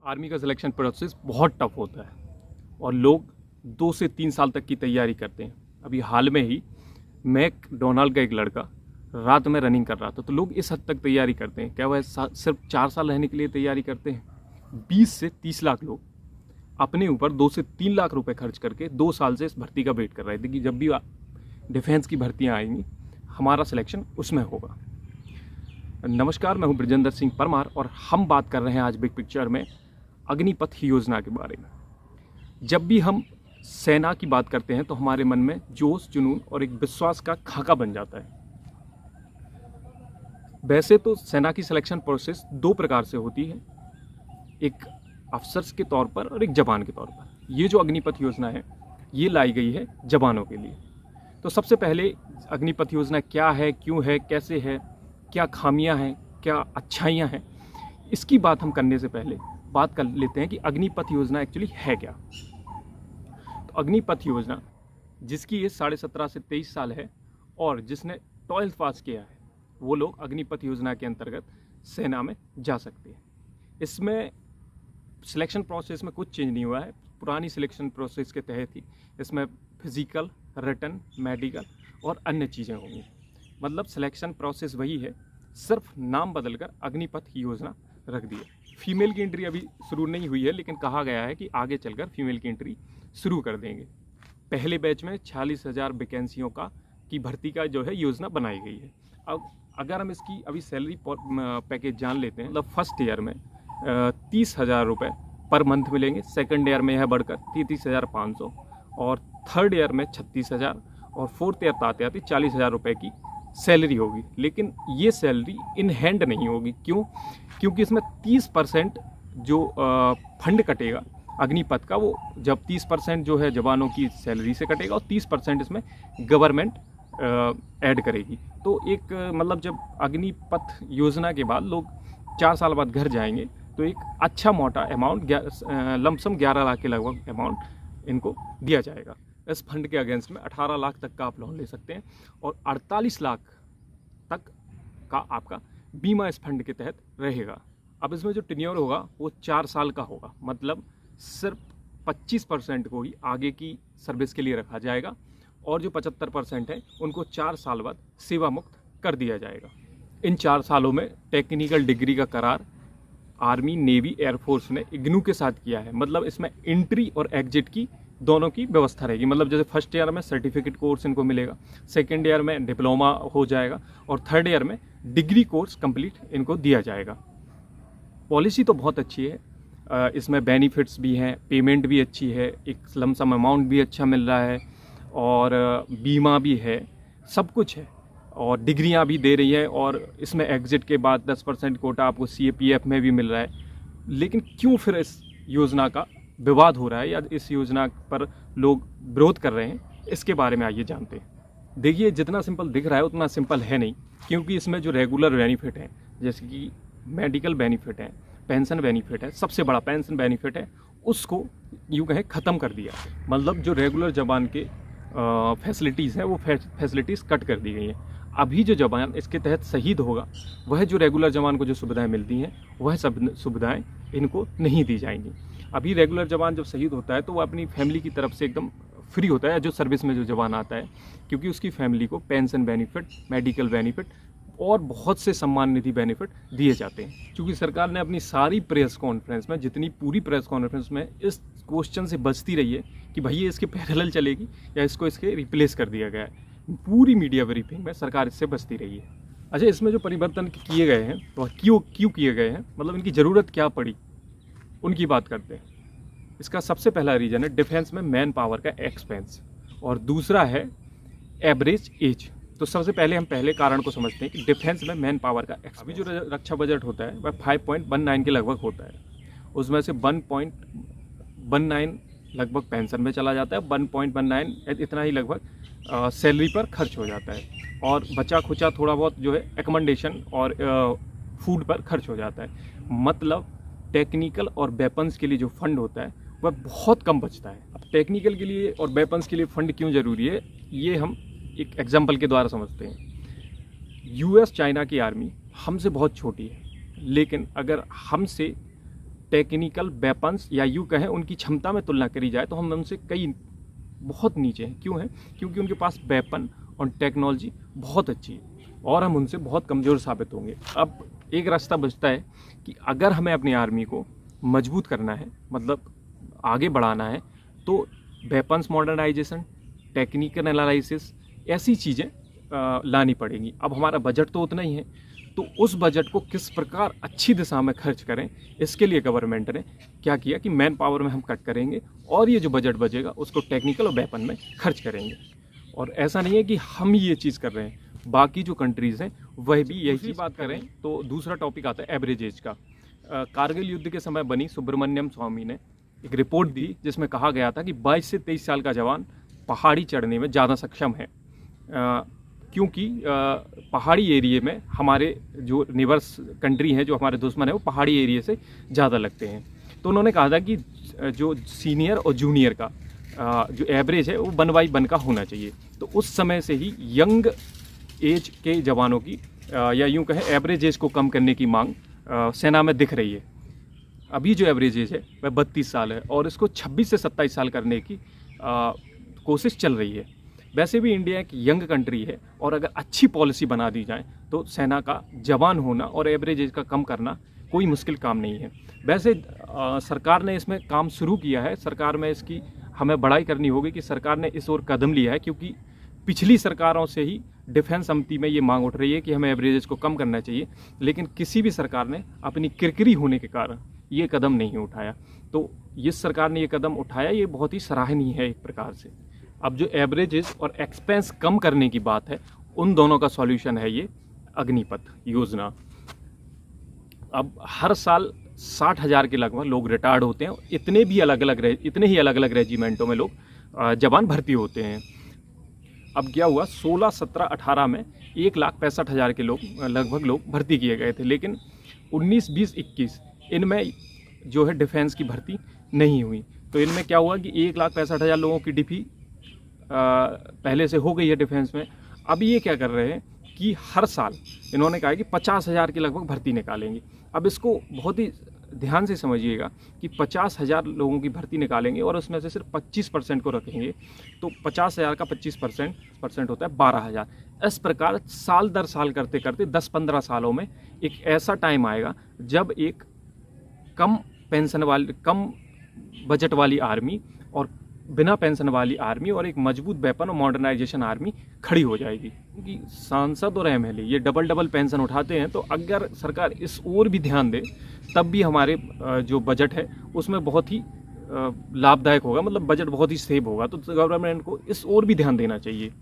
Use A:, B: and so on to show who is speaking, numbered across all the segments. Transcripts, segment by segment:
A: Army का selection process बहुत tough होता है और लोग 2 से 3 साल तक की तैयारी करते हैं। अभी हाल में ही मैकडोनाल्ड का एक लड़का रात में रनिंग कर रहा था, तो लोग इस हद तक तैयारी करते हैं। क्या वह सिर्फ 4 साल रहने के लिए तैयारी करते हैं? 20 से 30 लाख लोग अपने ऊपर 2 से 3 लाख रुपए खर्च करके 2 साल से इस भर्ती का वेट कर रहे थे कि जब भी डिफेंस की भर्तियाँ आएंगी हमारा सिलेक्शन उसमें होगा। नमस्कार, मैं हूं ब्रजेंद्र सिंह परमार और हम बात कर रहे हैं आज बिग पिक्चर में अग्निपथ योजना के बारे में। जब भी हम सेना की बात करते हैं तो हमारे मन में जोश, जुनून और एक विश्वास का खाका बन जाता है। वैसे तो सेना की सिलेक्शन प्रोसेस 2 प्रकार से होती है, एक अफसर्स के तौर पर और एक जवान के तौर पर। ये जो अग्निपथ योजना है ये लाई गई है जवानों के लिए। तो सबसे पहले अग्निपथ योजना क्या है, क्यों है, कैसे है, क्या खामियां हैं, क्या अच्छाइयां हैं, इसकी बात हम करने से पहले बात कर लेते हैं कि अग्निपथ योजना एक्चुअली है क्या। तो अग्निपथ योजना जिसकी एज 17.5 से 23 साल है और जिसने 12th पास किया है वो लोग अग्निपथ योजना के अंतर्गत सेना में जा सकते हैं। इसमें सिलेक्शन प्रोसेस में कुछ चेंज नहीं हुआ है, पुरानी सिलेक्शन प्रोसेस के तहत ही इसमें फिजिकल, रिटन, मेडिकल और अन्य चीज़ें होंगी। मतलब सिलेक्शन प्रोसेस वही है, सिर्फ नाम बदलकर अग्निपथ योजना रख दिया। फीमेल की एंट्री अभी शुरू नहीं हुई है, लेकिन कहा गया है कि आगे चलकर फीमेल की एंट्री शुरू कर देंगे। पहले बैच में 46,000 वैकेंसियों की भर्ती का जो है योजना बनाई गई है। अब अगर हम इसकी अभी सैलरी पैकेज जान लेते हैं, मतलब फर्स्ट ईयर में 30,000 रुपये पर मंथ मिलेंगे, सेकंड ईयर में यह बढ़कर 33,500 और थर्ड ईयर में 36,000 और फोर्थ ईयर आते आते 40,000 रुपये की सैलरी होगी। लेकिन ये सैलरी इन हैंड नहीं होगी। क्यों? क्योंकि इसमें 30% जो फंड कटेगा अग्निपथ का, वो जब 30% जो है जवानों की सैलरी से कटेगा और 30% इसमें गवर्नमेंट ऐड करेगी। तो एक मतलब जब अग्निपथ योजना के बाद लोग 4 साल बाद घर जाएंगे तो एक अच्छा मोटा अमाउंट, लमसम 11 लाख के लगभग अमाउंट इनको दिया जाएगा। इस फंड के अगेंस्ट में 18 लाख तक का आप लोन ले सकते हैं और 48 लाख तक का आपका बीमा इस फंड के तहत रहेगा। अब इसमें जो टेन्योर होगा वो 4 साल का होगा, मतलब सिर्फ 25% को ही आगे की सर्विस के लिए रखा जाएगा और जो 75% है उनको 4 साल बाद सेवा मुक्त कर दिया जाएगा। इन 4 सालों में टेक्निकल डिग्री का करार आर्मी, नेवी, एयरफोर्स ने इग्नू के साथ किया है। मतलब इसमें एंट्री और एग्जिट की दोनों की व्यवस्था रहेगी। मतलब जैसे फर्स्ट ईयर में सर्टिफिकेट कोर्स इनको मिलेगा, सेकेंड ईयर में डिप्लोमा हो जाएगा और थर्ड ईयर में डिग्री कोर्स कंप्लीट इनको दिया जाएगा। पॉलिसी तो बहुत अच्छी है, इसमें बेनिफिट्स भी हैं, पेमेंट भी अच्छी है, एक लमसम अमाउंट भी अच्छा मिल रहा है और बीमा भी है, सब कुछ है और डिग्रियां भी दे रही है और इसमें एग्जिट के बाद 10% कोटा आपको CAPF में भी मिल रहा है। लेकिन क्यों फिर इस योजना का विवाद हो रहा है या इस योजना पर लोग विरोध कर रहे हैं, इसके बारे में आइए जानते हैं। देखिए, जितना सिंपल दिख रहा है उतना सिंपल है नहीं, क्योंकि इसमें जो रेगुलर बेनिफिट हैं जैसे कि मेडिकल बेनिफिट है, पेंशन बेनिफिट है, सबसे बड़ा पेंशन बेनिफिट है, उसको यूँ कहें ख़त्म कर दिया। मतलब जो रेगुलर जवान के फैसिलिटीज़ हैं वो फैसिलिटीज़ कट कर दी गई हैं। अभी जो जवान इसके तहत शहीद होगा वह जो रेगुलर जवान को जो सुविधाएं मिलती हैं वह सब सुविधाएं इनको नहीं दी जाएंगी। अभी रेगुलर जवान जब शहीद होता है तो वो अपनी फैमिली की तरफ से एकदम फ्री होता है, जो सर्विस में जो जवान आता है, क्योंकि उसकी फैमिली को पेंशन बेनिफिट, मेडिकल बेनिफिट और बहुत से सम्मान निधि बेनिफिट दिए जाते हैं। क्योंकि सरकार ने अपनी सारी प्रेस कॉन्फ्रेंस में, जितनी पूरी प्रेस कॉन्फ्रेंस में इस क्वेश्चन से बचती रही है कि भैया इसके पैरेलल चलेगी या इसको इसके रिप्लेस कर दिया गया है, पूरी मीडिया ब्रीफिंग में सरकार इससे बचती रही है। अच्छा, इसमें जो परिवर्तन किए गए हैं तो क्यों किए गए हैं, मतलब इनकी ज़रूरत क्या पड़ी, उनकी बात करते हैं। इसका सबसे पहला रीज़न है डिफेंस में मैन पावर का एक्सपेंस और दूसरा है एवरेज एज। तो सबसे पहले हम पहले कारण को समझते हैं कि डिफेंस में मैन पावर का एक्सपेंस। अभी जो रक्षा बजट होता है वह 5.19 के लगभग होता है, उसमें से 1.19 लगभग पेंशन में चला जाता है, 1.19 इतना ही लगभग सैलरी पर खर्च हो जाता है और बचा खुचा थोड़ा बहुत जो है एकोमोडेशन और फूड पर खर्च हो जाता है। मतलब टेक्निकल और वेपन्स के लिए जो फंड होता है वह बहुत कम बचता है। अब टेक्निकल के लिए और वेपन्स के लिए फंड क्यों ज़रूरी है, ये हम एक एग्जांपल के द्वारा समझते हैं। US चाइना की आर्मी हमसे बहुत छोटी है, लेकिन अगर हमसे टेक्निकल वेपन्स या यूँ कहें उनकी क्षमता में तुलना करी जाए तो हम उनसे कई बहुत नीचे हैं। क्यों हैं? क्योंकि उनके पास वेपन और टेक्नोलॉजी बहुत अच्छी है और हम उनसे बहुत कमज़ोर साबित होंगे। अब एक रास्ता बचता है कि अगर हमें अपनी आर्मी को मजबूत करना है, मतलब आगे बढ़ाना है, तो वेपन्स मॉडर्नाइजेशन, टेक्निकल एनालिसिस, ऐसी चीज़ें लानी पड़ेंगी। अब हमारा बजट तो उतना ही है, तो उस बजट को किस प्रकार अच्छी दिशा में खर्च करें, इसके लिए गवर्नमेंट ने क्या किया कि मैन पावर में हम कट करेंगे और ये जो बजट बचेगा उसको टेक्निकल और वेपन में खर्च करेंगे। और ऐसा नहीं है कि हम ये चीज़ कर रहे हैं, बाकी जो कंट्रीज़ हैं वह भी यही चीज़ बात करें। तो दूसरा टॉपिक आता है एवरेज एज का। कारगिल युद्ध के समय बनी सुब्रमण्यम स्वामी ने एक रिपोर्ट दी जिसमें कहा गया था कि 22 से 23 साल का जवान पहाड़ी चढ़ने में ज़्यादा सक्षम है, क्योंकि पहाड़ी एरिए में हमारे जो निवर्स कंट्री हैं, जो हमारे दुश्मन हैं, वो पहाड़ी एरिए से ज़्यादा लगते हैं। तो उन्होंने कहा था कि जो सीनियर और जूनियर का जो एवरेज है वो 1/1 का होना चाहिए। तो उस समय से ही यंग एज के जवानों की या यूँ कहें एवरेज एज को कम करने की मांग सेना में दिख रही है। अभी जो एवरेज एज है वह 32 साल है और इसको 26 से 27 साल करने की कोशिश चल रही है। वैसे भी इंडिया एक यंग कंट्री है और अगर अच्छी पॉलिसी बना दी जाए तो सेना का जवान होना और एवरेज एज का कम करना कोई मुश्किल काम नहीं है। वैसे सरकार ने इसमें काम शुरू किया है। सरकार में इसकी हमें बड़ाई करनी होगी कि सरकार ने इस ओर कदम लिया है, क्योंकि पिछली सरकारों से ही डिफेंस समिति में ये मांग उठ रही है कि हमें एवरेज को कम करना चाहिए, लेकिन किसी भी सरकार ने अपनी किरकिरी होने के कारण ये कदम नहीं उठाया। तो इस सरकार ने ये कदम उठाया, ये बहुत ही सराहनीय है एक प्रकार से। अब जो एवरेजेस और एक्सपेंस कम करने की बात है, उन दोनों का सॉल्यूशन है ये अग्निपथ योजना। अब हर साल 60,000 के लगभग लोग रिटायर्ड होते हैं। इतने ही अलग अलग रेजिमेंटों में लोग जवान भर्ती होते हैं। अब क्या हुआ, 16, 17, 18 में 1,65,000 के लोग लगभग लोग भर्ती किए गए थे, लेकिन 19, 20, 21 इनमें जो है डिफेंस की भर्ती नहीं हुई। तो इनमें क्या हुआ कि 1,65,000 लोगों की डिफी पहले से हो गई है डिफेंस में। अब ये क्या कर रहे हैं कि हर साल इन्होंने कहा कि 50,000 के लगभग भर्ती निकालेंगे। अब इसको बहुत ही ध्यान से समझिएगा कि 50,000 लोगों की भर्ती निकालेंगे और उसमें से सिर्फ 25% को रखेंगे, तो 50,000 का 25% होता है 12,000। इस प्रकार साल दर साल करते करते 10-15 सालों में एक ऐसा टाइम आएगा जब एक कम बजट वाली आर्मी और बिना पेंशन वाली आर्मी और एक मजबूत वेपन और मॉडर्नाइजेशन आर्मी खड़ी हो जाएगी। क्योंकि सांसद और एमएलए ये डबल पेंशन उठाते हैं, तो अगर सरकार इस ओर भी ध्यान दे तब भी हमारे जो बजट है उसमें बहुत ही लाभदायक होगा, मतलब बजट बहुत ही सेव होगा। तो गवर्नमेंट को इस ओर भी ध्यान देना चाहिए।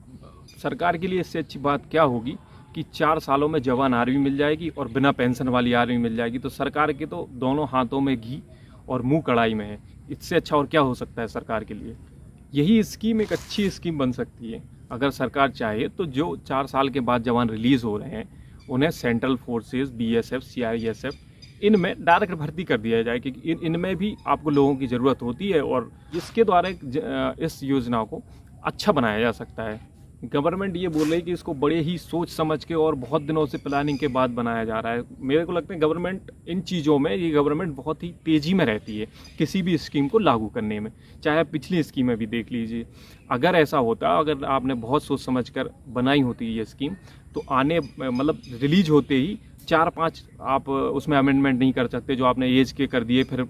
A: सरकार के लिए इससे अच्छी बात क्या होगी कि 4 सालों में जवान आर्मी मिल जाएगी और बिना पेंशन वाली आर्मी मिल जाएगी। तो सरकार के तो दोनों हाथों में घी और मुंह कढ़ाई में है। इससे अच्छा और क्या हो सकता है सरकार के लिए। यही स्कीम एक अच्छी स्कीम बन सकती है अगर सरकार चाहे तो। जो 4 साल के बाद जवान रिलीज़ हो रहे हैं उन्हें सेंट्रल फोर्सेस, बीएसएफ, सीआईएसएफ इनमें डायरेक्ट भर्ती कर दिया जाए, क्योंकि इनमें भी आपको लोगों की ज़रूरत होती है और इसके द्वारा इस योजना को अच्छा बनाया जा सकता है। गवर्नमेंट ये बोल रही है कि इसको बड़े ही सोच समझ के और बहुत दिनों से प्लानिंग के बाद बनाया जा रहा है। मेरे को लगता है गवर्नमेंट इन चीज़ों में, ये गवर्नमेंट बहुत ही तेज़ी में रहती है किसी भी स्कीम को लागू करने में। चाहे पिछली स्कीमें भी देख लीजिए, अगर ऐसा होता, अगर आपने बहुत सोच समझ कर बनाई होती ये स्कीम, तो मतलब रिलीज होते ही 4-5 आप उसमें अमेंडमेंट नहीं कर सकते जो आपने एज के कर दिए, फिर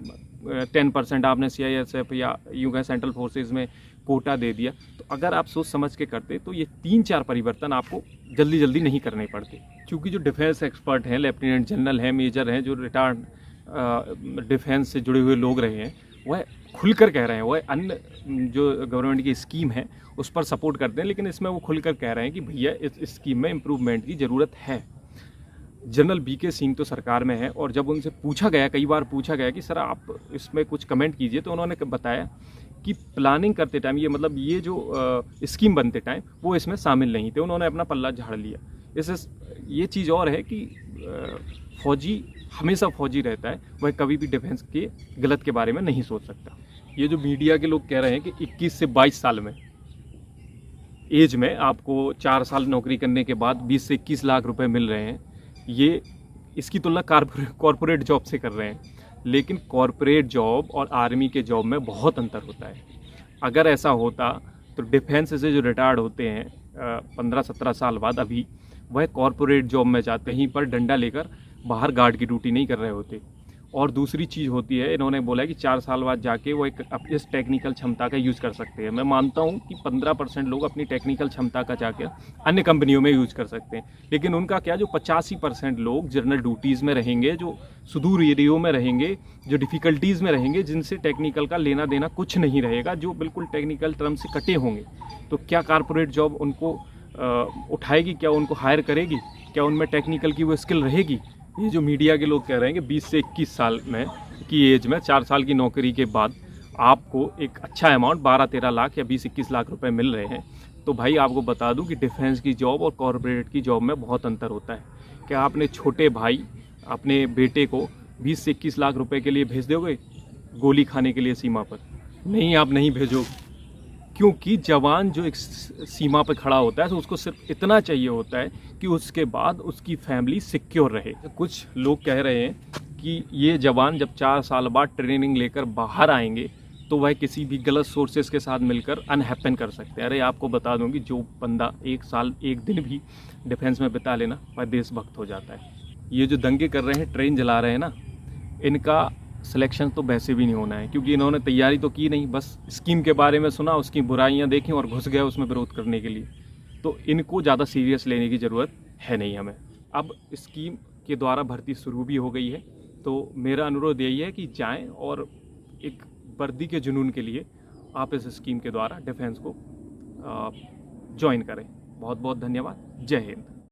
A: 10% आपने सीआईएसएफ या यूँ कहें सेंट्रल फोर्सेज में कोटा दे दिया। तो अगर आप सोच समझ के करते तो ये 3-4 परिवर्तन आपको जल्दी नहीं करने पड़ते। क्योंकि जो डिफेंस एक्सपर्ट हैं, लेफ्टिनेंट जनरल हैं, मेजर हैं, जो रिटायर्ड डिफेंस से जुड़े हुए लोग रहे हैं, वह खुलकर कह रहे हैं, वह अन्य जो गवर्नमेंट की स्कीम है उस पर सपोर्ट करते हैं, लेकिन इसमें वो खुलकर कह रहे हैं कि भैया इस स्कीम में इम्प्रूवमेंट की ज़रूरत है। जनरल बीके सिंह तो सरकार में है और जब उनसे कई बार पूछा गया कि सर आप इसमें कुछ कमेंट कीजिए, तो उन्होंने बताया कि प्लानिंग करते टाइम ये जो स्कीम बनते टाइम वो इसमें शामिल नहीं थे, उन्होंने अपना पल्ला झाड़ लिया। ये चीज़ और है कि फौजी हमेशा फौजी रहता है, वह कभी भी डिफेंस के गलत के बारे में नहीं सोच सकता। ये जो मीडिया के लोग कह रहे हैं कि 21 से 22 साल में एज में आपको 4 साल नौकरी करने के बाद 20 से 21 लाख रुपए मिल रहे हैं, ये इसकी तुलना कॉरपोरेट जॉब से कर रहे हैं। लेकिन कॉरपोरेट जॉब और आर्मी के जॉब में बहुत अंतर होता है। अगर ऐसा होता तो डिफेंस से जो रिटायर्ड होते हैं 15-17 साल बाद, अभी वह कॉरपोरेट जॉब में जाते ही पर डंडा लेकर बाहर गार्ड की ड्यूटी नहीं कर रहे होते। और दूसरी चीज़ होती है, इन्होंने बोला है कि 4 साल बाद जाके वो एक इस टेक्निकल क्षमता का यूज़ कर सकते हैं। मैं मानता हूँ कि 15% लोग अपनी टेक्निकल क्षमता का जाके अन्य कंपनियों में यूज़ कर सकते हैं, लेकिन उनका क्या, जो 85% लोग जनरल ड्यूटीज़ में रहेंगे, जो सुदूर एरियो में रहेंगे, जो डिफ़िकल्टीज़ में रहेंगे, जिनसे टेक्निकल का लेना देना कुछ नहीं रहेगा, जो बिल्कुल टेक्निकल टर्म से कटे होंगे, तो क्या कॉरपोरेट जॉब उनको उठाएगी? क्या उनको हायर करेगी? क्या उनमें टेक्निकल की वो स्किल रहेगी? ये जो मीडिया के लोग कह रहे हैं कि 20 से 21 साल में की एज में 4 साल की नौकरी के बाद आपको एक अच्छा अमाउंट 12-13 लाख या 20-21 लाख रुपए मिल रहे हैं, तो भाई आपको बता दूं कि डिफेंस की जॉब और कॉरपोरेट की जॉब में बहुत अंतर होता है। क्या आपने छोटे भाई अपने बेटे को 20 से 21 लाख रुपए के लिए भेज दोगे गोली खाने के लिए सीमा पर? नहीं, आप नहीं भेजोगे, क्योंकि जवान जो एक सीमा पर खड़ा होता है तो उसको सिर्फ इतना चाहिए होता है कि उसके बाद उसकी फैमिली सिक्योर रहे। कुछ लोग कह रहे हैं कि ये जवान जब 4 साल बाद ट्रेनिंग लेकर बाहर आएंगे तो वह किसी भी गलत सोर्सेज के साथ मिलकर अनहैपन कर सकते हैं। अरे आपको बता दूं कि जो बंदा 1 साल 1 दिन भी डिफेंस में बिता लेना, वह देशभक्त हो जाता है। ये जो दंगे कर रहे हैं, ट्रेन जला रहे हैं ना, इनका सिलेक्शन तो वैसे भी नहीं होना है, क्योंकि इन्होंने तैयारी तो की नहीं, बस स्कीम के बारे में सुना, उसकी बुराइयां देखी और घुस गए उसमें विरोध करने के लिए। तो इनको ज़्यादा सीरियस लेने की ज़रूरत है नहीं हमें। अब स्कीम के द्वारा भर्ती शुरू भी हो गई है, तो मेरा अनुरोध यही है कि जाएं और एक वर्दी के जुनून के लिए आप इस स्कीम के द्वारा डिफेंस को ज्वाइन करें। बहुत बहुत धन्यवाद। जय हिंद।